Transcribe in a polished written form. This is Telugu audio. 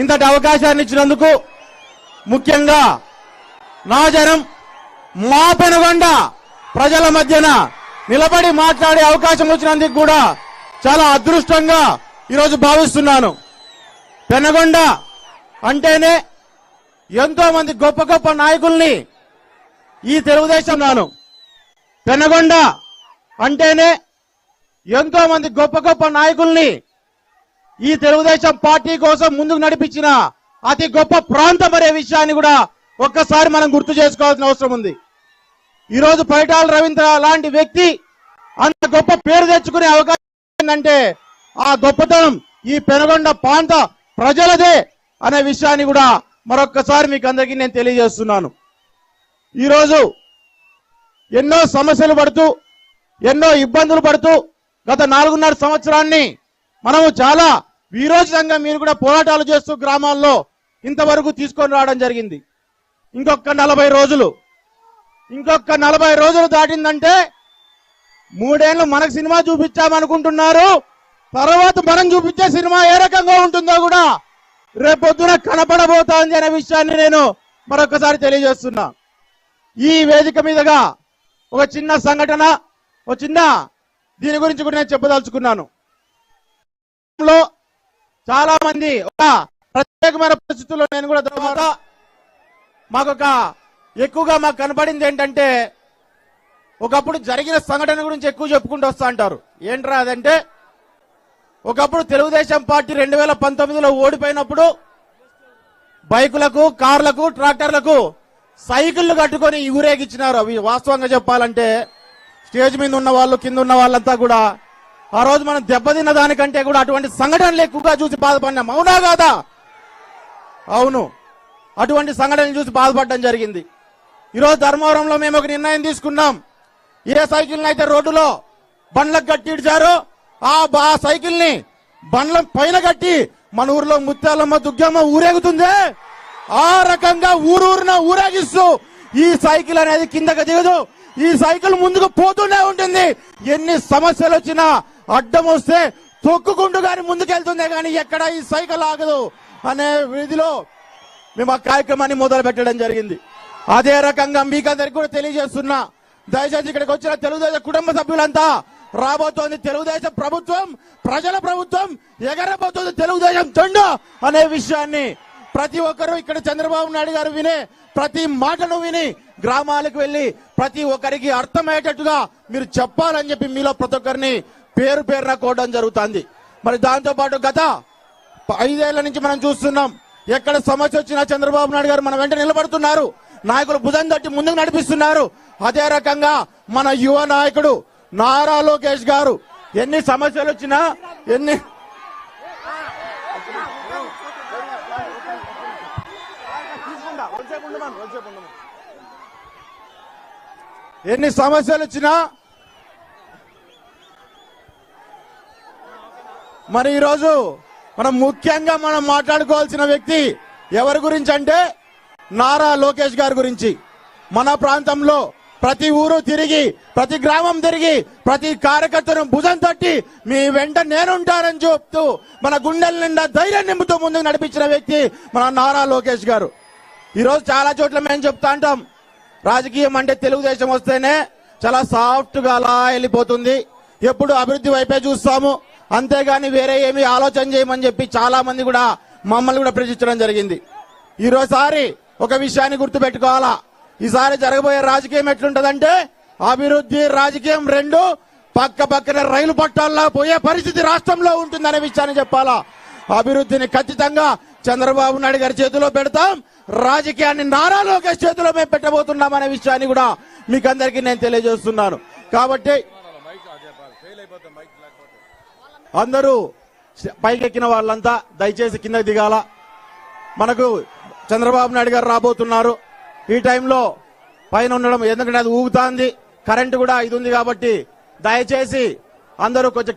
ఇంతటి అవకాశాన్ని ఇచ్చినందుకు ముఖ్యంగా నా జనం మా పెనుగొండ ప్రజల మధ్యన నిలబడి మాట్లాడే అవకాశం వచ్చినందుకు కూడా చాలా అదృష్టంగా ఈరోజు భావిస్తున్నాను. పెనుగొండ అంటేనే ఎంతో మంది గొప్ప గొప్ప నాయకుల్ని ఈ తెలుగుదేశం నాను పెనుగొండ అంటేనే ఎంతో మంది గొప్ప గొప్ప నాయకుల్ని ఈ తెలుగుదేశం పార్టీ కోసం ముందుకు నడిపించిన అతి గొప్ప ప్రాంతం అనే విషయాన్ని కూడా ఒక్కసారి మనం గుర్తు చేసుకోవాల్సిన అవసరం ఉంది. ఈరోజు పరిటాల రవీంద్ర లాంటి వ్యక్తి అంత గొప్ప పేరు తెచ్చుకునే అవకాశం ఏంటంటే ఆ గొప్పతనం ఈ పెనుగొండ ప్రాంత ప్రజలదే అనే విషయాన్ని కూడా మరొక్కసారి మీకు అందరికీ నేను తెలియజేస్తున్నాను. ఈరోజు ఎన్నో సమస్యలు పడుతూ ఎన్నో ఇబ్బందులు పడుతూ గత 4.5 సంవత్సరాన్ని మనము చాలా వీరోచితంగా మీరు కూడా పోరాటాలు చేస్తూ గ్రామాల్లో ఇంతవరకు తీసుకొని రావడం జరిగింది. ఇంకొక 40 రోజులు దాటిందంటే 3 ఏళ్ళు మనకు సినిమా చూపించామనుకుంటున్నారు. తర్వాత మనం చూపించే సినిమా ఏ రకంగా ఉంటుందో కూడా రేపొద్దున కనపడబోతోంది అనే విషయాన్ని నేను మరొకసారి తెలియజేస్తున్నా. ఈ వేదిక మీదుగా ఒక చిన్న సంఘటన, ఒక చిన్న దీని గురించి కూడా నేను చెప్పదలుచుకున్నాను. చాలా మంది ఒక ప్రత్యేకమైన పరిస్థితుల్లో నేను కూడా తర్వాత ఎక్కువగా మాకు కనపడింది ఏంటంటే ఒకప్పుడు జరిగిన సంఘటన గురించి ఎక్కువ చెప్పుకుంటూ వస్తా అంటారు. ఏంట్రా అదంటే ఒకప్పుడు తెలుగుదేశం పార్టీ 2019లో ఓడిపోయినప్పుడు బైకులకు, కార్లకు, ట్రాక్టర్లకు సైకిళ్లు కట్టుకొని ఊరేగిచ్చినారు. అవి వాస్తవంగా చెప్పాలంటే స్టేజ్ మీద ఉన్న వాళ్ళు, కింద ఉన్న వాళ్ళంతా కూడా ఆ రోజు మనం దెబ్బతిన్న దానికంటే కూడా అటువంటి సంఘటనలు ఎక్కువగా చూసి బాధపడినాం. అవునా కాదా? అవును, అటువంటి సంఘటనలు చూసి బాధపడడం జరిగింది. ఈరోజు ధర్మవరంలో మేము ఒక నిర్ణయం తీసుకున్నాం. ఏ సైకిల్ అయితే రోడ్డులో బండ్లకు కట్టి ఇచ్చారో ఆ సైకిల్ ని బండ్ల పైన కట్టి మన ఊర్లో ముత్యాలమ్మ, దుగ్గమ్మ ఊరేగుతుందే ఆ రకంగా ఊరూరున ఊరేగిస్తూ ఈ సైకిల్ అనేది కిందకి దిగదు. ఈ సైకిల్ ముందుకు పోతూనే ఉంటుంది. ఎన్ని సమస్యలు వచ్చినా అడ్డం వస్తే తొక్కుకుంటూ గాని ముందుకెళ్తుందే గాని ఎక్కడ ఈ సైకిల్ ఆగదు అనే విధిలో మేము ఆ కార్యక్రమాన్ని మొదలు పెట్టడం జరిగింది. అదే రకంగా మీకు అందరికి కూడా తెలియజేస్తున్నా, దయచేసి ఇక్కడికి వచ్చిన తెలుగుదేశం కుటుంబ సభ్యులంతా రాబోతోంది తెలుగుదేశం ప్రభుత్వం, ప్రజల ప్రభుత్వం, ఎగరబోతోంది తెలుగుదేశం జెండా అనే విషయాన్ని ప్రతి ఒక్కరూ ఇక్కడ చంద్రబాబు నాయుడు గారు వినే ప్రతి మాటను విని గ్రామాలకు వెళ్లి ప్రతి ఒక్కరికి అర్థమయ్యేటట్టుగా మీరు చెప్పాలని చెప్పి మీలో ప్రతి ఒక్కరిని పేరు పేరున కోవడం జరుగుతుంది. మరి దాంతో పాటు గత 5 ఏళ్ల నుంచి మనం చూస్తున్నాం, ఎక్కడ సమస్య వచ్చినా చంద్రబాబు నాయుడు గారు మన వెంట నిలబడుతున్నారు. నాయకులు భుజం తట్టి ముందుకు నడిపిస్తున్నారు. అదే రకంగా మన యువ నాయకుడు నారా లోకేష్ గారు ఎన్ని సమస్యలు వచ్చినా ఎన్ని సమస్యలు వచ్చినా మరి ఈరోజు మనం ముఖ్యంగా మనం మాట్లాడుకోవాల్సిన వ్యక్తి ఎవరి గురించి అంటే నారా లోకేష్ గారి గురించి. మన ప్రాంతంలో ప్రతి ఊరు తిరిగి, ప్రతి గ్రామం తిరిగి, ప్రతి కార్యకర్తను భుజం తట్టి మీ వెంట నేనుంటానని చెప్తూ మన గుండెల నిండా ధైర్యం నింపుతూ ముందుకు నడిపించిన వ్యక్తి మన నారా లోకేష్ గారు. ఈరోజు చాలా చోట్ల మేము చెప్తా అంటాం, రాజకీయం అంటే తెలుగుదేశం వస్తేనే చాలా సాఫ్ట్ గా అలా వెళ్ళిపోతుంది, ఎప్పుడు అభివృద్ధి వైపే చూస్తాము, అంతేగాని వేరే ఏమి ఆలోచన చేయమని చెప్పి చాలా మంది కూడా మమ్మల్ని కూడా ప్రశ్నించడం జరిగింది. ఈరోజుసారి ఒక విషయాన్ని గుర్తు పెట్టుకోవాలా, ఈసారి జరగబోయే రాజకీయం ఎట్లుంటదంటే అభివృద్ధి, రాజకీయం రెండు పక్క పక్కన రైలు పట్టాల్లో పోయే పరిస్థితి రాష్ట్రంలో ఉంటుందనే విషయాన్ని చెప్పాలా. అభివృద్ధిని ఖచ్చితంగా చంద్రబాబు నాయుడు గారి చేతిలో పెడతాం, రాజకీయాన్ని నారా లోకేష్ చేతిలో మేము పెట్టబోతున్నాం అనే విషయాన్ని కూడా మీకు అందరికీ నేను తెలియజేస్తున్నాను. కాబట్టి అందరూ పైకెక్కిన వాళ్ళంతా దయచేసి కిందకి దిగాల. మనకు చంద్రబాబు నాయుడు గారు రాబోతున్నారు. ఈ టైంలో పైన ఉండడం ఎందుకంటే అది ఊగుతాంది, కరెంటు కూడా ఇది ఉంది కాబట్టి దయచేసి అందరూ కొంచెం